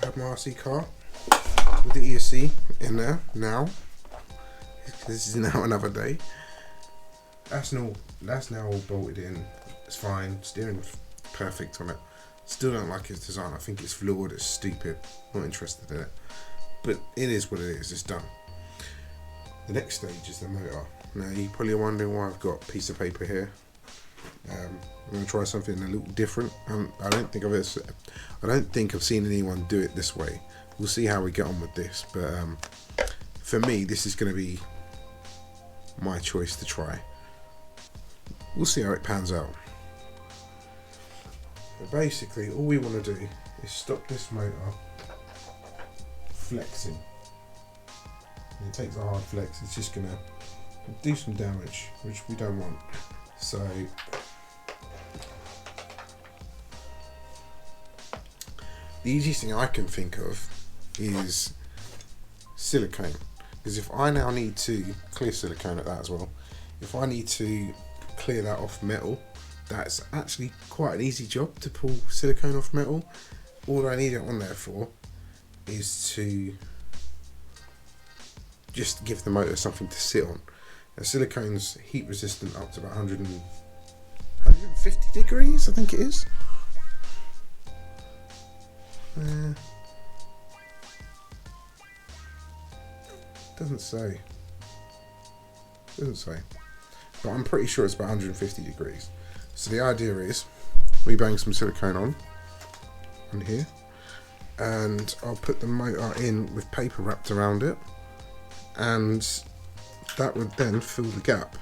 have my RC car with the ESC in there now. This is now another day. That's now all bolted in. It's fine. Steering's perfect on it. Still don't like its design. I think it's flawed. It's stupid. Not interested in it. But it is what it is. It's done. The next stage is the motor. Now you're probably wondering why I've got a piece of paper here. I'm going to try something a little different. I don't think I've seen anyone do it this way. We'll see how we get on with this. But for me, this is going to be my choice to try. We'll see how it pans out. But basically, all we want to do is stop this motor flexing. And it takes a hard flex. It's just going to do some damage, which we don't want. So the easiest thing I can think of is silicone, because if I now need to clear silicone at that as well, if I need to clear that off metal, that's actually quite an easy job to pull silicone off metal. All I need it on there for is to just give the motor something to sit on. Now, silicone's heat resistant up to about 150 degrees, I think it is. Doesn't say. But I'm pretty sure it's about 150 degrees. So the idea is we bang some silicone on here, and I'll put the motor in with paper wrapped around it, and that would then fill the gap.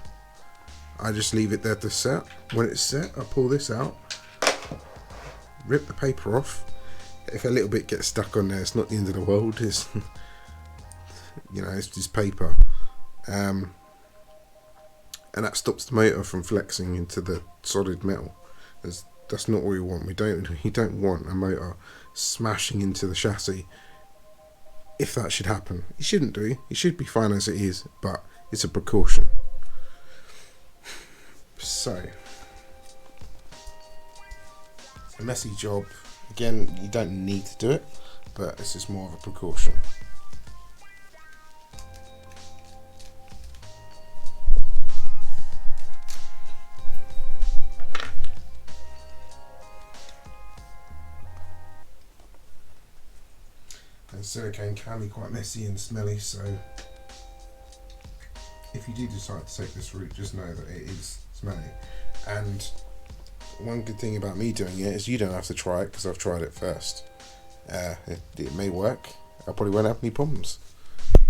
I just leave it there to set. When it's set, I pull this out, rip the paper off. If a little bit gets stuck on there, it's not the end of the world. It's it's just paper, and that stops the motor from flexing into the solid metal. That's not what we want. You don't want a motor smashing into the chassis. If that should happen, it shouldn't do. It should be fine as it is, but it's a precaution. So, a messy job. Again, you don't need to do it, but this is more of a precaution. And silicone can be quite messy and smelly, so if you do decide to take this route, just know that it is smelly. And one good thing about me doing it is you don't have to try it, because I've tried it first. It may work. I probably won't have any problems. But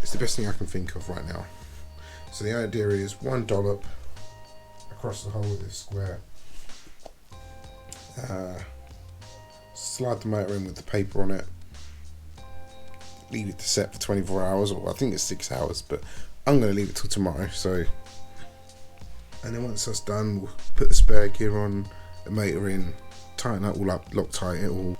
it's the best thing I can think of right now. So the idea is one dollop across the whole of this square. Slide the motor in with the paper on it. Leave it to set for 24 hours, or I think it's 6 hours, but I'm going to leave it till tomorrow. So, and then once that's done, we'll put the spare gear on, the motor in, tighten that all up, Loctite it all.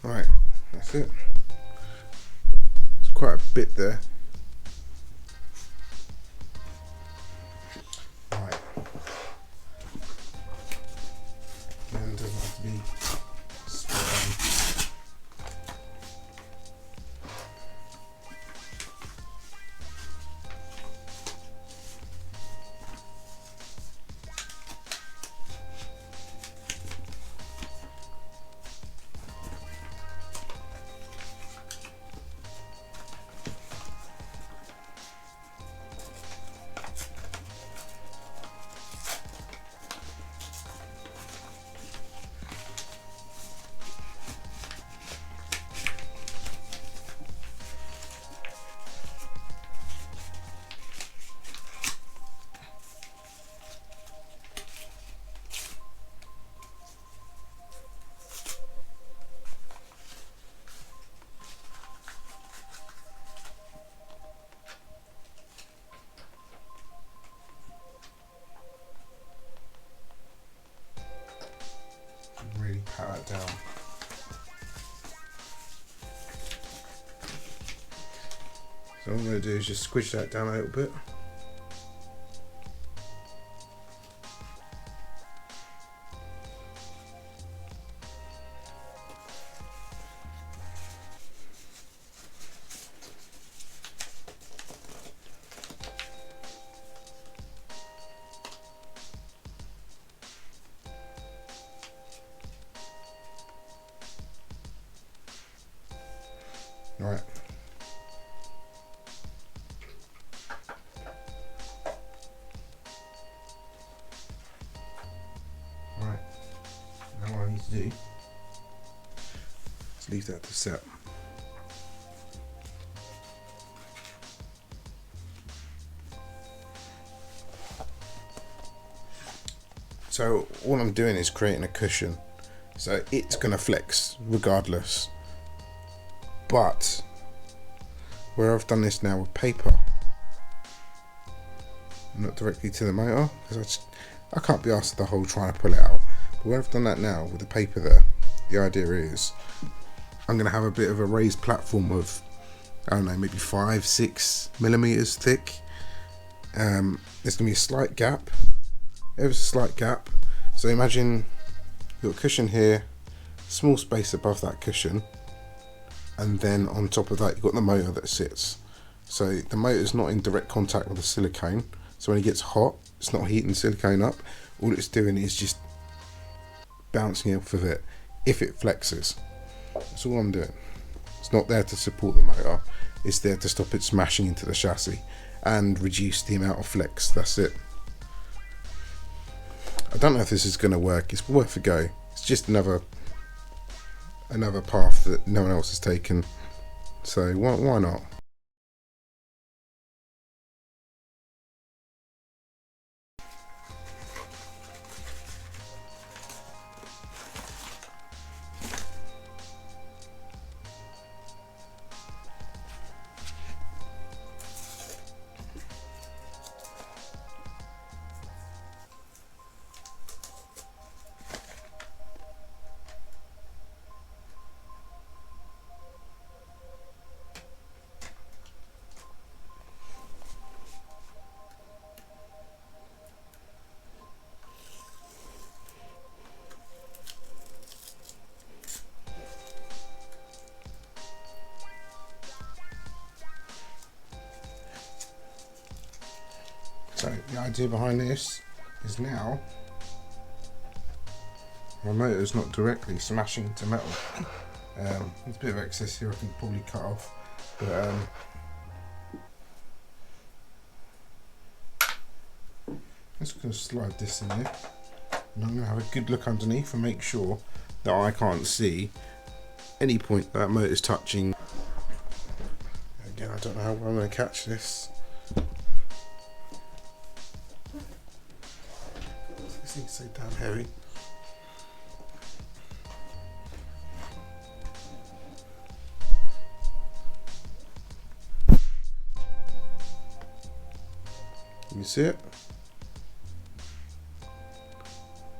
Right, that's it. It's quite a bit there. Right. And it doesn't have to be spot on. pat that down. So what I'm going to do is just squish that down a little bit. Right. Right. Now what I need to do is leave that to set. So all I'm doing is creating a cushion. So it's gonna flex regardless. But where I've done this now with paper, not directly to the motor, because I can't be asked the whole trying to pull it out. But where I've done that now with the paper there, the idea is I'm going to have a bit of a raised platform of, I don't know, maybe 5-6 millimeters thick. There's going to be a slight gap, ever so slight gap. So imagine you've got a cushion here, small space above that cushion, and then on top of that you've got the motor that sits. So the motor is not in direct contact with the silicone, so when it gets hot it's not heating the silicone up. All it's doing is just bouncing off of it if it flexes. That's all I'm doing. It's not there to support the motor, it's there to stop it smashing into the chassis and reduce the amount of flex. That's it. I don't know if this is going to work. It's worth a go. It's just another path that no one else has taken, so why not? So the idea behind this is now my motor is not directly smashing into metal. There's a bit of excess here I can probably cut off, but I'm just going to slide this in here, and I'm going to have a good look underneath and make sure that I can't see any point that motor is touching. Again, I don't know how I'm going to catch this. This thing's so damn heavy. You see it?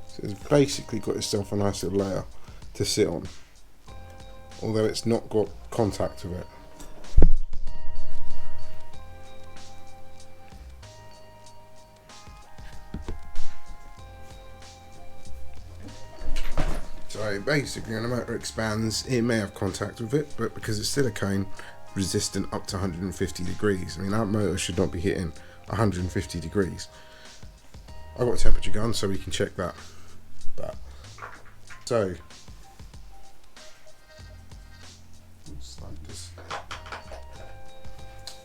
So it's basically got itself a nice little layer to sit on, although it's not got contact with it. So basically when the motor expands, it may have contact with it, but because it's silicone resistant up to 150 degrees, I mean that motor should not be hitting 150 degrees. I've got a temperature gun so we can check that. But so just like this.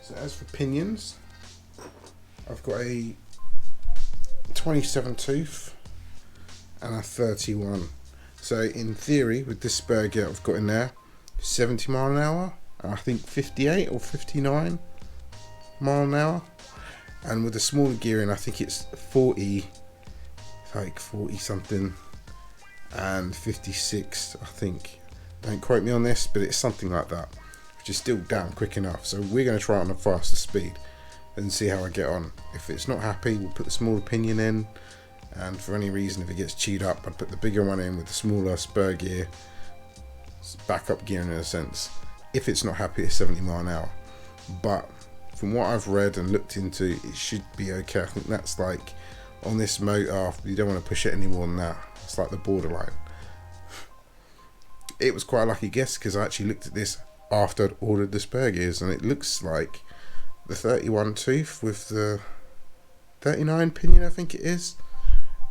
So as for pinions, I've got a 27 tooth and a 31. So in theory, with this spur gear I've got in there, 70 mile an hour, and I think 58 or 59 mile an hour. And with the smaller gearing, I think it's 40, like 40 something, and 56, I think. Don't quote me on this, but it's something like that, which is still damn quick enough. So we're going to try it on a faster speed and see how I get on. If it's not happy, we'll put the smaller pinion in, and for any reason if it gets chewed up, I'd put the bigger one in with the smaller spur gear, backup gear in a sense, if it's not happy at 70 mile an hour. But from what I've read and looked into, it should be okay. I think that's like, on this motor, you don't want to push it any more than that. It's like the borderline. It was quite a lucky guess because I actually looked at this after I'd ordered the spur gears, and it looks like the 31 tooth with the 39 pinion, I think it is.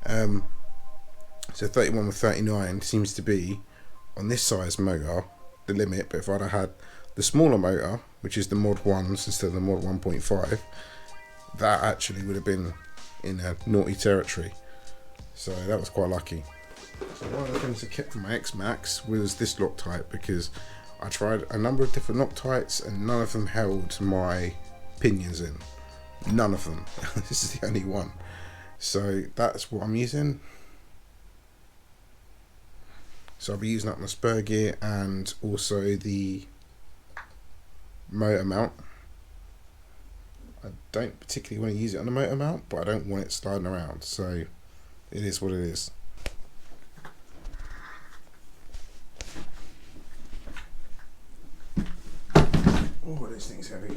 So 31 with 39 seems to be, on this size motor, the limit. But if I'd have had the smaller motor, which is the mod 1s instead of the mod 1.5, that actually would have been in a naughty territory. So that was quite lucky. So one of the things I kept from my X-Max was this Loctite, because I tried a number of different Loctites and none of them held my pinions in. None of them. This is the only one. So that's what I'm using. So I'll be using up my spur gear and also the motor mount. I don't particularly want to use it on the motor mount, but I don't want it sliding around, so it is what it is. Oh, this thing's heavy.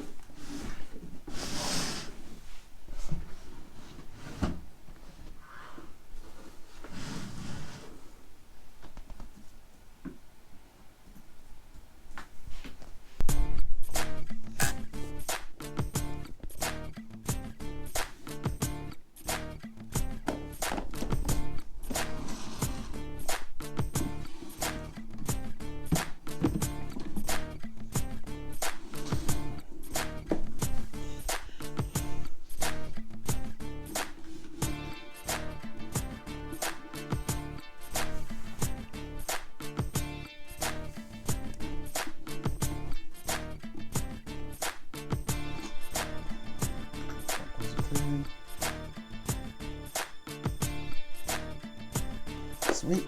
Sweet.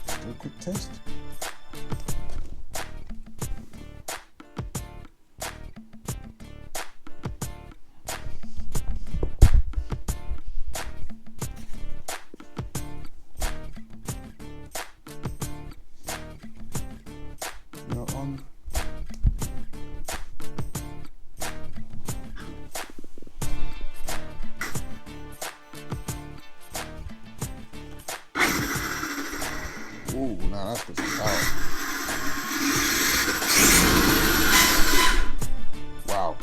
Do a quick test. You're on. Ooh, now that's got some power. Wow.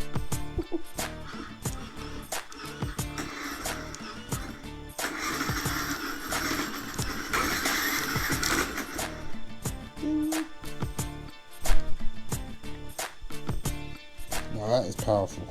Now that is powerful.